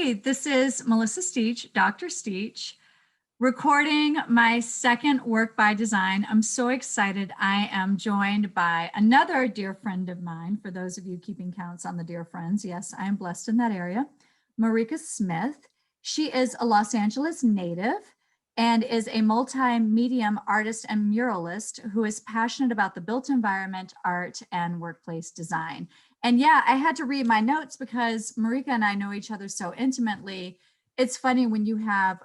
Hey, this is Melissa Steach, Dr. Steach, recording my second Work by Design. I'm so excited. I am joined by another dear friend of mine. For those of you keeping counts on the dear friends, yes, I am blessed in that area. Marike Smith. She is a Los Angeles native and is a multi-medium artist and muralist who is passionate about the built environment, art, and workplace design. And yeah, I had to read my notes because Marike and I know each other so intimately. It's funny when you have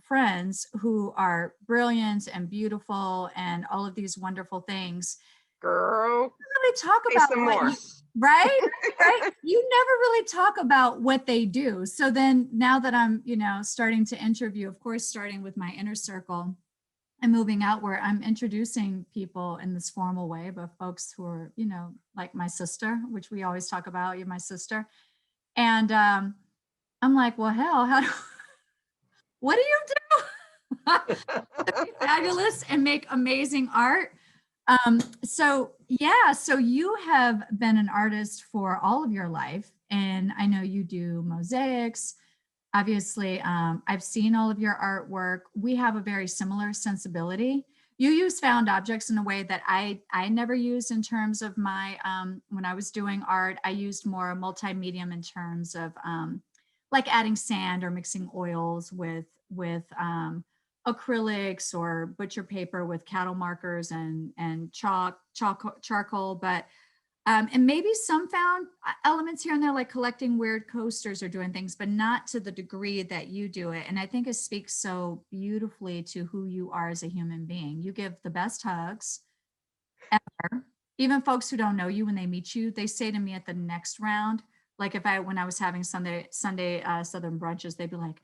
friends who are brilliant and beautiful and all of these wonderful things. Girl, You really talk say about some what more. you, right? Right? You never really talk about what they do. So then now that I'm, starting to interview, of course, starting with my inner circle and moving outward, I'm introducing people in this formal way, but folks who are, like my sister, which we always talk about, you're my sister. And I'm like, well, hell, what do you do? Be fabulous and make amazing art. So you have been an artist for all of your life, and I know you do mosaics. Obviously, I've seen all of your artwork. We have a very similar sensibility. You use found objects in a way that I never used in terms of my when I was doing art. I used more multimedia in terms of like adding sand or mixing oils with acrylics or butcher paper with cattle markers and charcoal, but and maybe some found elements here and there, like collecting weird coasters or doing things, but not to the degree that you do it. And I think it speaks so beautifully to who you are as a human being. You give the best hugs ever. Even folks who don't know you, when they meet you, they say to me at the next round, like when I was having Sunday Southern brunches, they'd be like,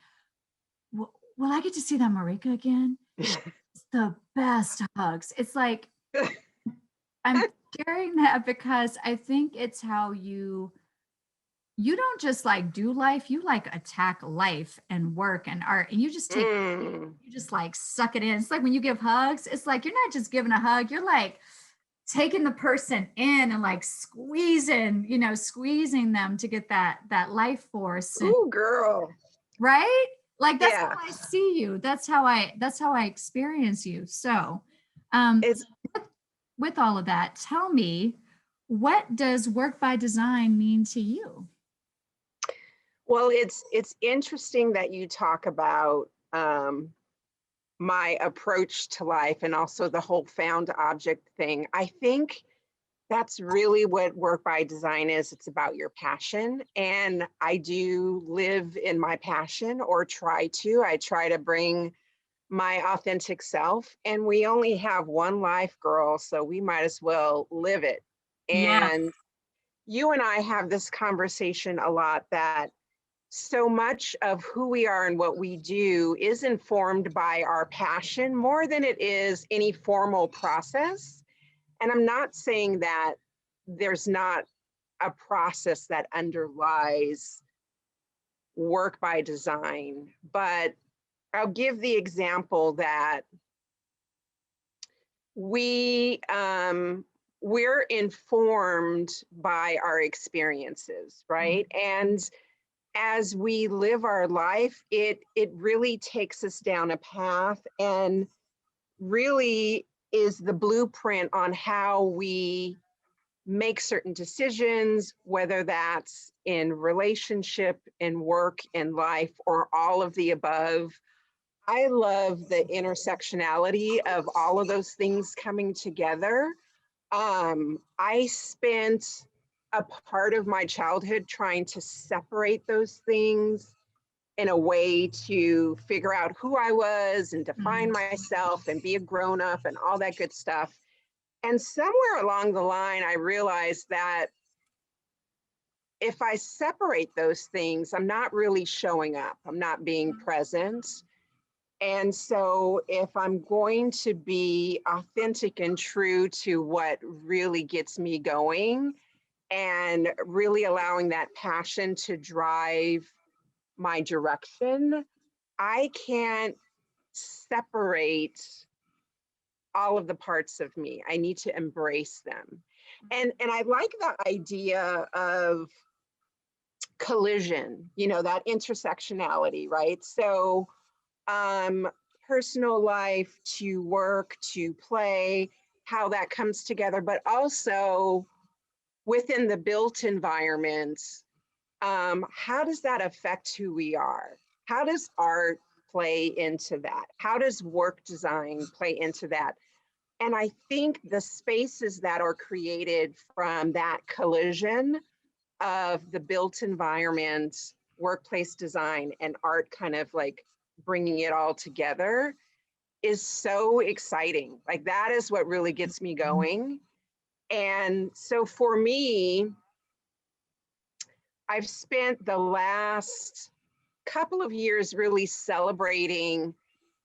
will I get to see that Marike again? It's the best hugs. It's like, I'm sharing that because I think it's how you don't just like do life, you like attack life and work and art, and you just take you just like suck it in. It's like when you give hugs, it's like you're not just giving a hug, you're like taking the person in and like squeezing them to get that life force. Ooh, girl. Right? Like that's Yeah. how I see you. That's how I experience you. So It's with all of that, tell me, what does work by design mean to you? well, it's interesting that you talk about my approach to life and also the whole found object thing. I think that's really what work by design is. It's about your passion. And I do live in my passion, or try to. I try to bring my authentic self. And we only have one life, girl, so we might as well live it. Yes. And you and I have this conversation a lot, that so much of who we are and what we do is informed by our passion more than it is any formal process. And I'm not saying that there's not a process that underlies work by design, but I'll give the example that we're informed by our experiences, right? And as we live our life, it really takes us down a path and really is the blueprint on how we make certain decisions, whether that's in relationship, in work, in life, or all of the above. I love the intersectionality of all of those things coming together. I spent a part of my childhood trying to separate those things in a way to figure out who I was and define myself and be a grown up and all that good stuff. And somewhere along the line, I realized that if I separate those things, I'm not really showing up, I'm not being present. And so, if I'm going to be authentic and true to what really gets me going and really allowing that passion to drive my direction, I can't separate all of the parts of me. I need to embrace them. And I like the idea of collision, that intersectionality, right? So personal life to work to play, how that comes together, but also within the built environment, how does that affect who we are? How does art play into that? How does work design play into that? And I think the spaces that are created from that collision of the built environment, workplace design, and art kind of like bringing it all together is so exciting. Like that is what really gets me going. And so for me, I've spent the last couple of years really celebrating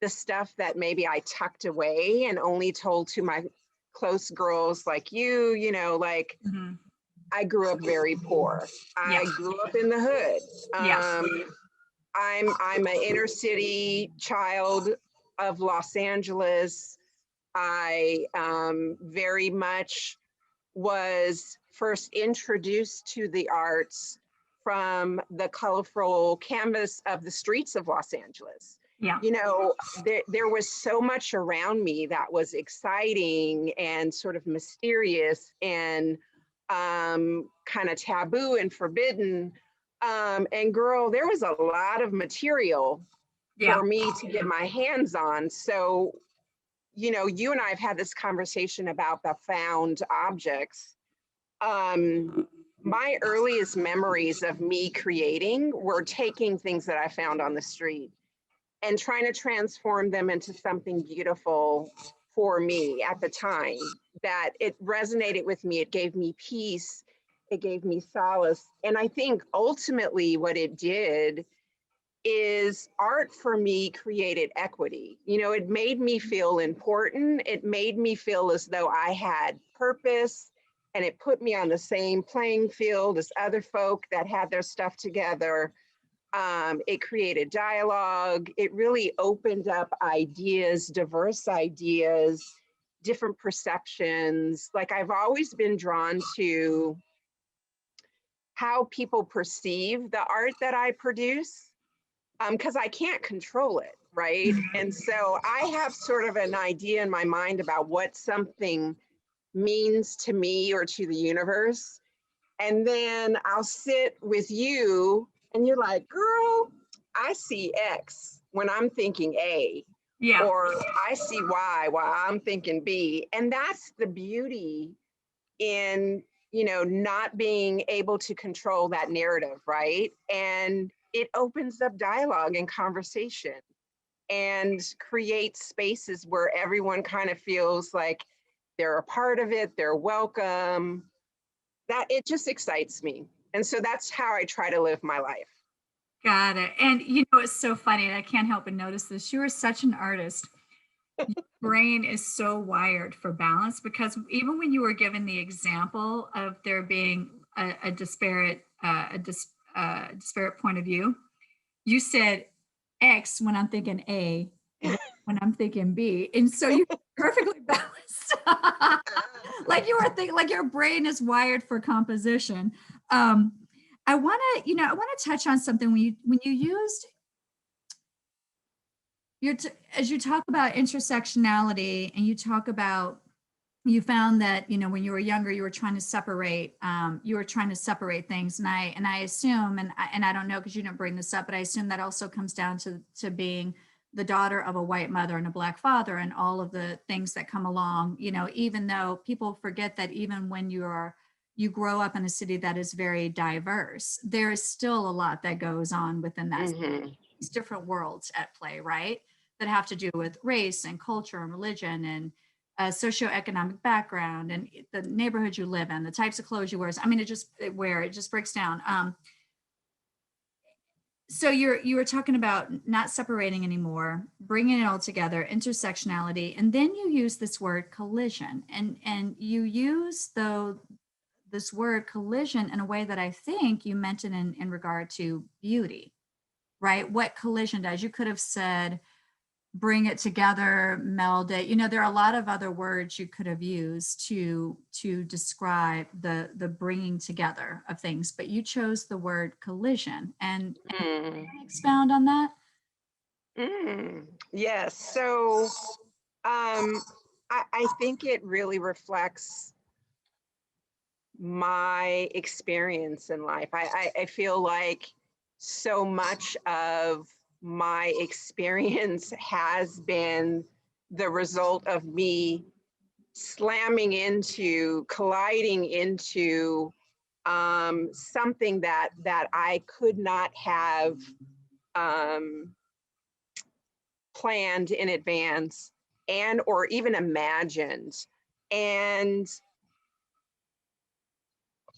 the stuff that maybe I tucked away and only told to my close girls like like Mhm. I grew up very poor. Yeah. I grew up in the hood. Yeah. I'm an inner city child of Los Angeles. I very much was first introduced to the arts from the colorful canvas of the streets of Los Angeles. Yeah. There was so much around me that was exciting and sort of mysterious and kind of taboo and forbidden. And girl, there was a lot of material Yeah. for me to get my hands on. So, you and I have had this conversation about the found objects. My earliest memories of me creating were taking things that I found on the street and trying to transform them into something beautiful for me at the time, that it resonated with me. It gave me peace. It gave me solace. And I think ultimately what it did is art for me created equity. It made me feel important. It made me feel as though I had purpose, and it put me on the same playing field as other folk that had their stuff together. It created dialogue. It really opened up ideas, diverse ideas, different perceptions. Like I've always been drawn to how people perceive the art that I produce, because I can't control it, right? And so I have sort of an idea in my mind about what something means to me or to the universe. And then I'll sit with you and you're like, girl, I see X when I'm thinking A, Yeah. or I see Y while I'm thinking B. And that's the beauty in, not being able to control that narrative, right? And it opens up dialogue and conversation and creates spaces where everyone kind of feels like they're a part of it, they're welcome. That it just excites me. And so that's how I try to live my life. Got it. And it's so funny, and I can't help but notice this. You are such an artist. Your brain is so wired for balance, because even when you were given the example of there being a disparate disparate point of view, you said X when I'm thinking A, Y when I'm thinking B, and so you're perfectly balanced. Like you were thinking, like your brain is wired for composition. I want to touch on something when you used as you talk about intersectionality, and you talk about, you found that when you were younger you were trying to separate things, and I assume, and I don't know because you didn't bring this up, but I assume that also comes down to being the daughter of a white mother and a black father, and all of the things that come along, even though people forget that even when you grow up in a city that is very diverse, there is still a lot that goes on within that these different worlds at play, right? That have to do with race and culture and religion and socioeconomic background and the neighborhood you live in, the types of clothes you wear. I mean, it just breaks down. So you were talking about not separating anymore, bringing it all together, intersectionality, and then you use this word collision, and you use this word collision in a way that I think you meant it in regard to beauty, right? What collision does. You could have said bring it together, meld it. You know, there are a lot of other words you could have used to describe the bringing together of things, but you chose the word collision. And Mm, expound on that. yes. So I think it really reflects my experience in life. I feel like so much of my experience has been the result of me slamming into, colliding into something that I could not have planned in advance and or even imagined. And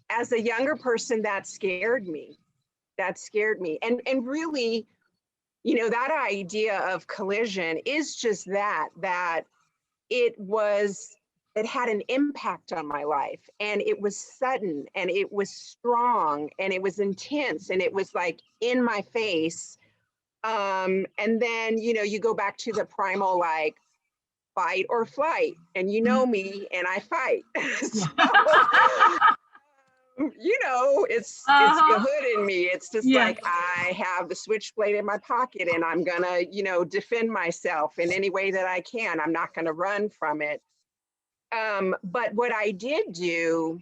as a younger person, that scared me. That scared me. And really, you know, that idea of collision is just that it was, it had an impact on my life, and it was sudden, and it was strong, and it was intense, and it was like in my face. And then, you know, you go back to the primal, like, fight or flight, and you know me, and I fight. So you know, it's the Uh-huh. hood in me. It's just Yes. like I have the switchblade in my pocket, and I'm gonna, you know, defend myself in any way that I can. I'm not gonna run from it. But what I did do,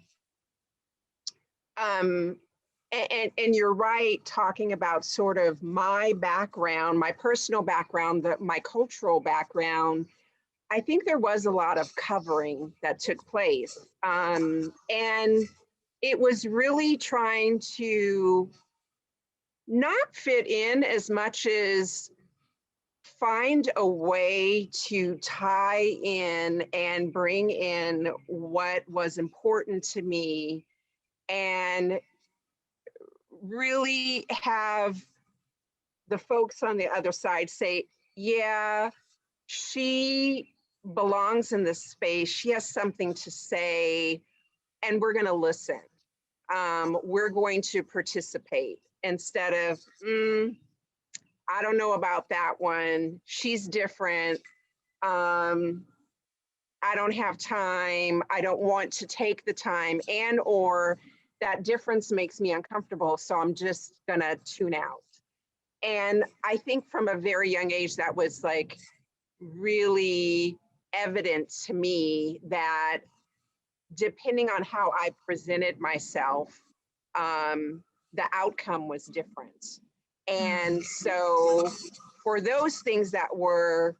um, and you're right, talking about sort of my background, my personal background, my cultural background. I think there was a lot of covering that took place. And it was really trying to not fit in as much as find a way to tie in and bring in what was important to me, and really have the folks on the other side say, yeah, she belongs in this space. She has something to say, and we're going to listen. We're going to participate instead of, I don't know about that one. She's different. Um, I don't have time. I don't want to take the time, and or that difference makes me uncomfortable. So I'm just going to tune out. And I think from a very young age, that was like really evident to me that depending on how I presented myself, the outcome was different. And so for those things that were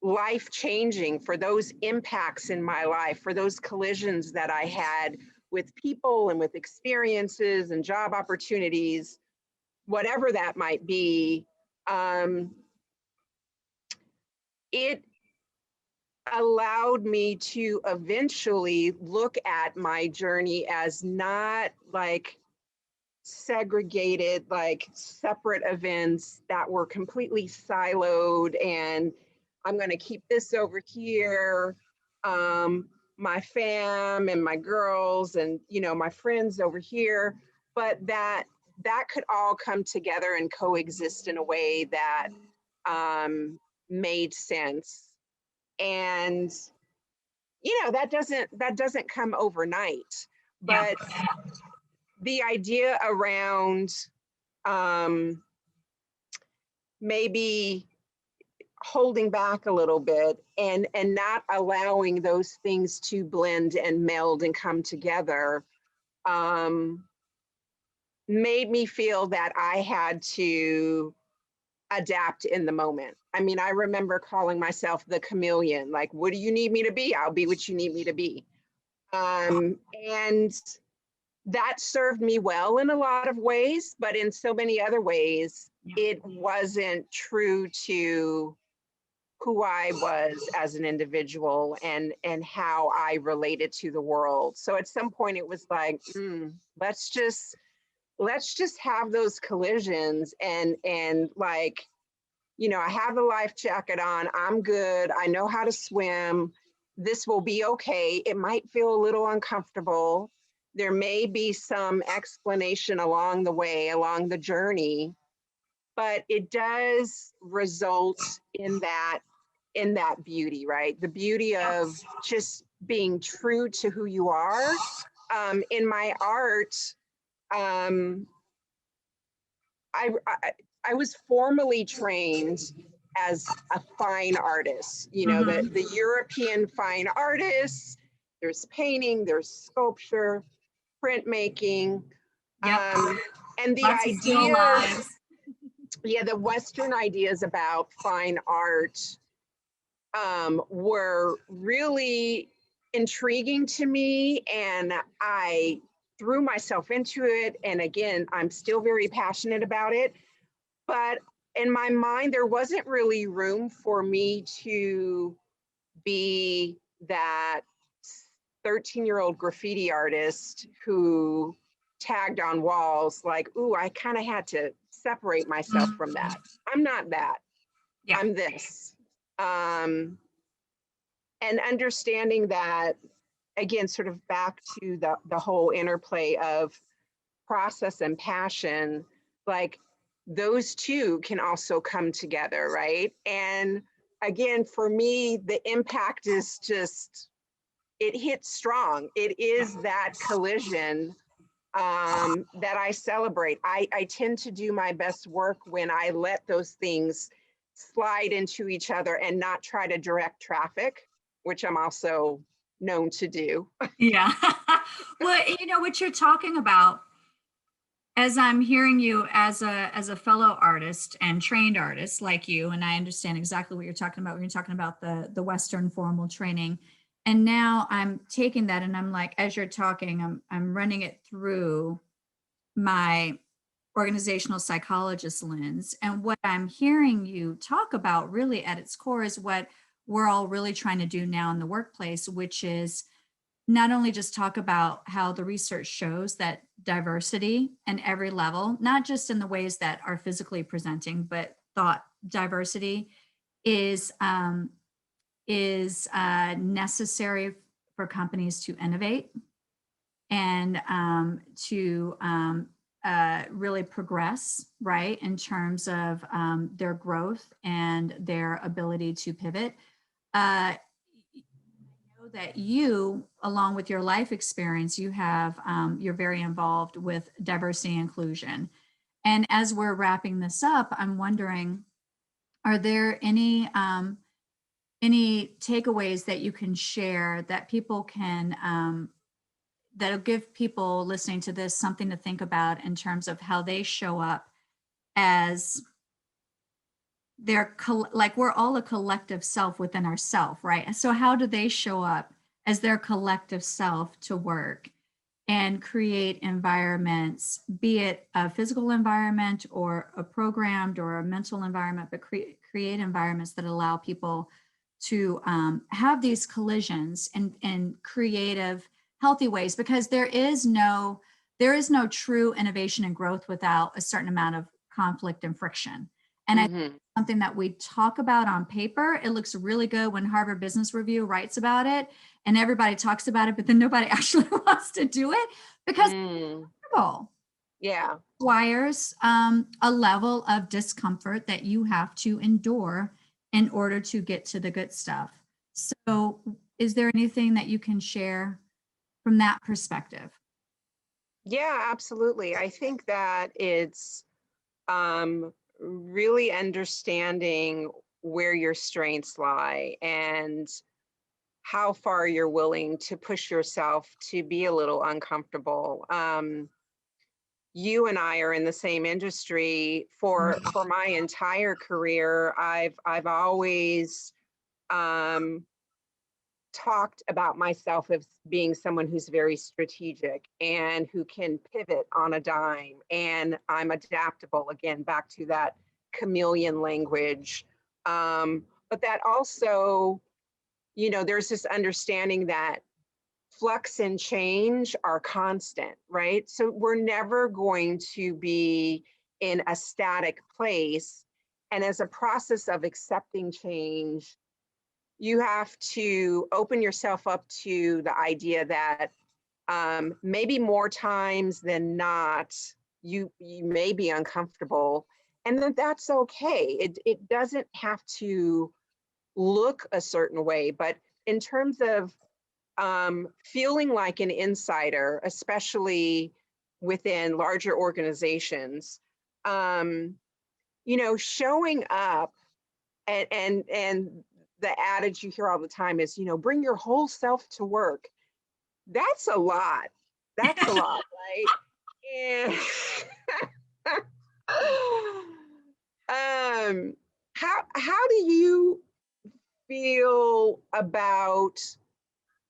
life changing, for those impacts in my life, for those collisions that I had with people and with experiences and job opportunities, whatever that might be, it allowed me to eventually look at my journey as not like segregated, like separate events that were completely siloed, and I'm going to keep this over here, my fam and my girls and, you know, my friends over here, but that could all come together and coexist in a way that made sense. And you know, that doesn't come overnight, Yeah. but the idea around um, maybe holding back a little bit and not allowing those things to blend and meld and come together um, made me feel that I had to adapt in the moment. I mean, I remember calling myself the chameleon, like, what do you need me to be? I'll be what you need me to be. And that served me well in a lot of ways, but in so many other ways, Yeah. it wasn't true to who I was as an individual and how I related to the world. So at some point it was like, let's just have those collisions and like, you know, I have the life jacket on, I'm good, I know how to swim, this will be okay. It might feel a little uncomfortable. There may be some explanation along the way, along the journey, but it does result in that beauty, right? The beauty of just being true to who you are. In my art, um, I was formally trained as a fine artist, you know, the European fine artists. There's painting, there's sculpture, printmaking, and the Lots of still ideas, lives. yeah, the Western ideas about fine art were really intriguing to me, and I threw myself into it. And again, I'm still very passionate about it. But in my mind, there wasn't really room for me to be that 13-year-old graffiti artist who tagged on walls like, ooh, I kind of had to separate myself from that. I'm not that. Yeah. I'm this. And understanding that, again, sort of back to the whole interplay of process and passion, like those two can also come together, right? And again, for me, the impact is just, it hits strong. It is that collision that I celebrate. I tend to do my best work when I let those things slide into each other and not try to direct traffic, which I'm also known to do. Yeah. Well, you know what you're talking about, as I'm hearing you as a fellow artist and trained artist like you, and I understand exactly what you're talking about when you're talking about the Western formal training. And now I'm taking that and I'm like, as you're talking, I'm running it through my organizational psychologist lens. And what I'm hearing you talk about really at its core is what we're all really trying to do now in the workplace, which is not only just talk about how the research shows that diversity in every level, not just in the ways that are physically presenting, but thought diversity is necessary for companies to innovate and to really progress, right, in terms of their growth and their ability to pivot. I know that you, along with your life experience, you're very involved with diversity and inclusion. And as we're wrapping this up, I'm wondering, are there any takeaways that you can share that people can that'll give people listening to this something to think about in terms of how they show up as like we're all a collective self within ourself, right? So how do they show up as their collective self to work and create environments, be it a physical environment or a programmed or a mental environment, but create environments that allow people to have these collisions in creative, healthy ways, because there is no true innovation and growth without a certain amount of conflict and friction. And I think something that we talk about on paper, it looks really good when Harvard Business Review writes about it and everybody talks about it, but then nobody actually wants to do it because it's difficult. Yeah. It requires a level of discomfort that you have to endure in order to get to the good stuff. So is there anything that you can share from that perspective? Yeah, absolutely. I think that it's really understanding where your strengths lie and how far you're willing to push yourself to be a little uncomfortable. You and I are in the same industry for my entire career. I've always talked about myself as being someone who's very strategic and who can pivot on a dime. And I'm adaptable, again, back to that chameleon language. But that also, you know, there's this understanding that flux and change are constant, right? So we're never going to be in a static place. And as a process of accepting change, you have to open yourself up to the idea that maybe more times than not, you may be uncomfortable. and then that's okay. It doesn't have to look a certain way, but in terms of feeling like an insider, especially within larger organizations, showing up, and the adage you hear all the time is, bring your whole self to work. That's a lot. That's a lot, right? And how do you feel about,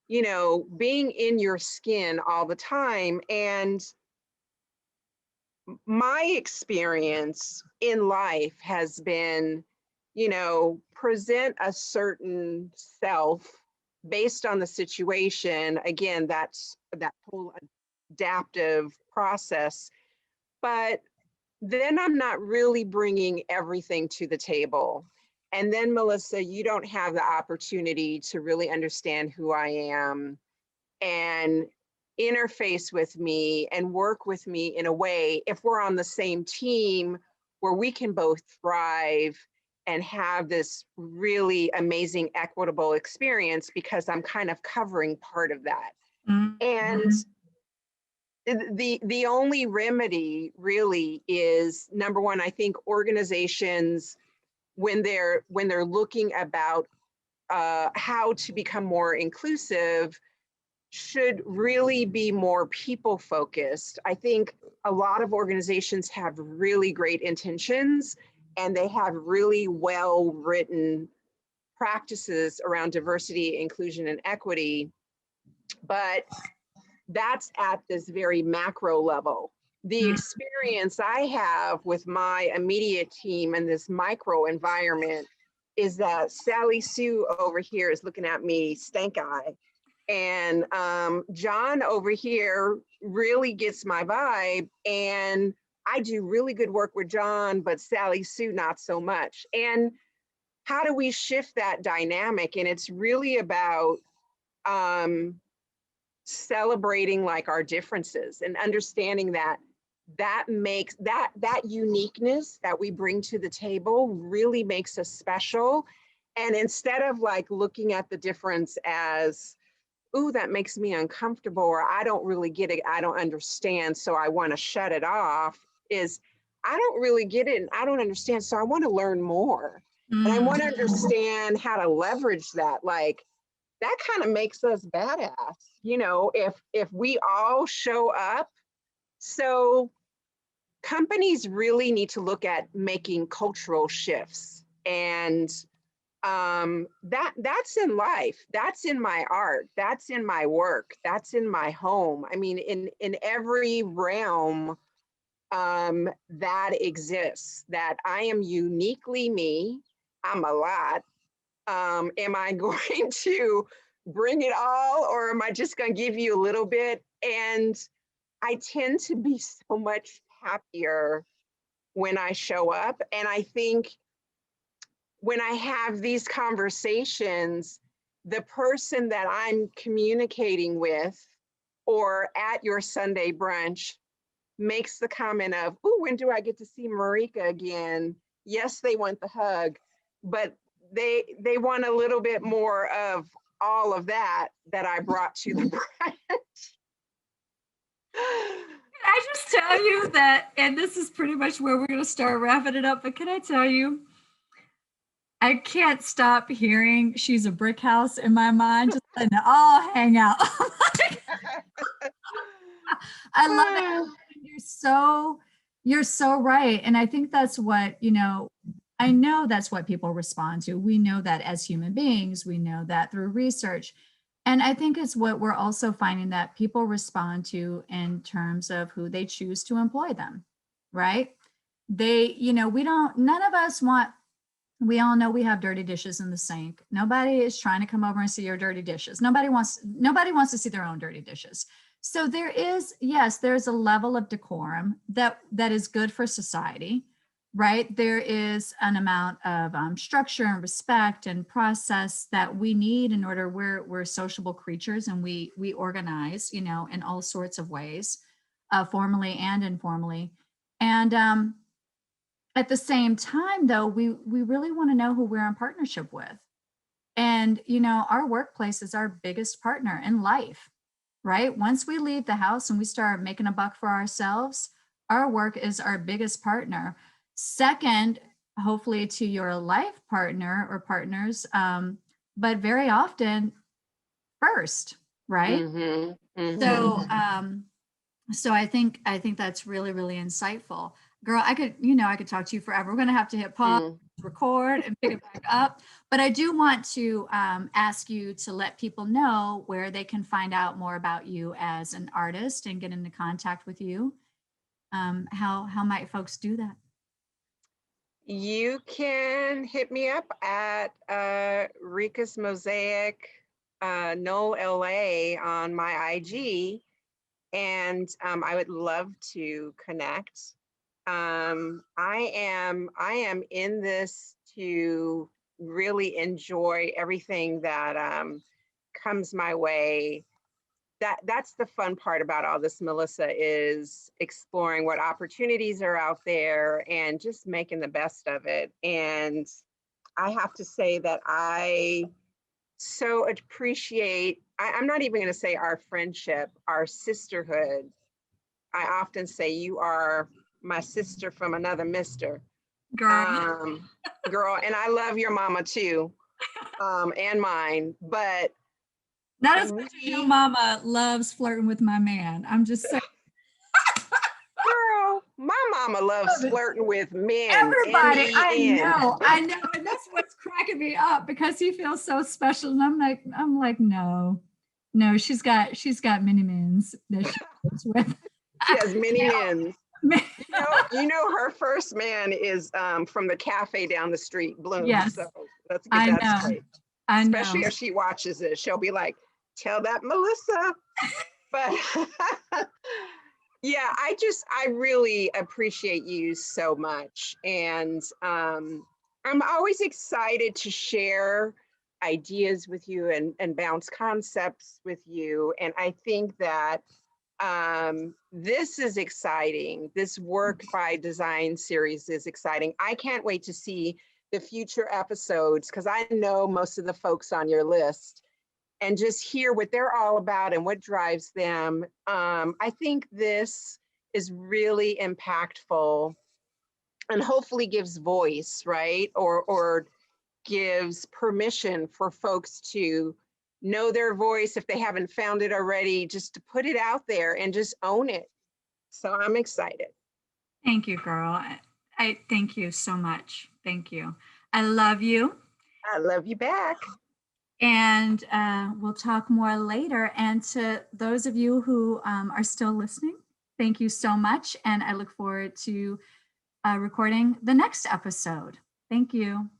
being in your skin all the time? And my experience in life has been, present a certain self based on the situation. Again, that's that whole adaptive process. But then I'm not really bringing everything to the table. And then, Melissa, you don't have the opportunity to really understand who I am and interface with me and work with me in a way, if we're on the same team, where we can both thrive and have this really amazing equitable experience, because I'm kind of covering part of that. And the only remedy really is, number one, I think organizations, when they're looking about how to become more inclusive, should really be more people focused. I think a lot of organizations have really great intentions, and they have really well written practices around diversity, inclusion, and equity, but that's at this very macro level. The experience I have with my immediate team in this micro environment is that Sally Sue over here is looking at me stank eye. And John over here really gets my vibe. And I do really good work with John, but Sally Sue, not so much. And how do we shift that dynamic? And it's really about celebrating like our differences and understanding that makes that uniqueness that we bring to the table really makes us special. And instead of like looking at the difference as, ooh, that makes me uncomfortable, or I don't really get it, I don't understand, so I want to shut it off, is I don't really get it and I don't understand, so I want to learn more. And I want to understand how to leverage that. Like, that kind of makes us badass, if we all show up. So companies really need to look at making cultural shifts, and that's in life, that's in my art, that's in my work, that's in my home. I mean, in every realm that exists, that I am uniquely me. I'm a lot. Am I going to bring it all, or am I just going to give you a little bit? And I tend to be so much happier when I show up. And I think when I have these conversations, the person that I'm communicating with or at your Sunday brunch makes the comment of, oh, when do I get to see Marike again? Yes, they want the hug, but they want a little bit more of all of that I brought to the brunch. I just tell you that, and this is pretty much where we're going to start wrapping it up, but can I tell you, I can't stop hearing "She's a Brick House" in my mind, just letting it all hang out. I love it. You're so right. And I think that's what, I know that's what people respond to. We know that as human beings, we know that through research. And I think it's what we're also finding that people respond to in terms of who they choose to employ them, right? None of us want, we all know we have dirty dishes in the sink. Nobody is trying to come over and see your dirty dishes. Nobody wants to see their own dirty dishes. So there's a level of decorum that is good for society, right? There is an amount of structure and respect and process that we need in order. We're sociable creatures, and we organize, in all sorts of ways, formally and informally. And at the same time, though, we really want to know who we're in partnership with. And, you know, our workplace is our biggest partner in life, right? Once we leave the house and we start making a buck for ourselves, our work is our biggest partner. Second, hopefully to your life partner or partners, but very often first, right? Mm-hmm. So, Mm-hmm. so I think that's really, really insightful. Girl, I could, you know, I could talk to you forever. We're gonna have to hit pause, Mm. record, and pick it back up. But I do want to ask you to let people know where they can find out more about you as an artist and get into contact with you. How might folks do that? You can hit me up at Rika's Mosaic Knoll LA on my IG, and I would love to connect. I am in this to really enjoy everything that comes my way. That's the fun part about all this, Melissa, is exploring what opportunities are out there and just making the best of it. And I have to say that I so appreciate, I'm not even going to say our friendship, our sisterhood. I often say you are my sister from another mister. Girl, Um, Girl, and I love your mama too, and mine, but not as much as your we, mama loves flirting with my man. I'm just saying. girl, my mama loves flirting with men, Everybody, men. I know, and that's what's cracking me up because he feels so special, and I'm like, no, no, she's got mini mins that she lives with. She has many men. You know? You know, her first man is from the cafe down the street, Bloom. Yes, So let's get I that know, straight. I know. Especially if she watches it, she'll be like, "Tell that Melissa." But yeah, I really appreciate you so much, and I'm always excited to share ideas with you and bounce concepts with you. And I think that this is exciting. This Work by Design series is exciting. I can't wait to see the future episodes because I know most of the folks on your list and just hear what they're all about and what drives them. I think this is really impactful and hopefully gives voice, right? Or gives permission for folks to know their voice if they haven't found it already, just to put it out there and just own it. So I'm excited. Thank you, girl. I thank you so much. Thank you. I love you. I love you back. And we'll talk more later. And to those of you who are still listening, thank you so much. And I look forward to recording the next episode. Thank you.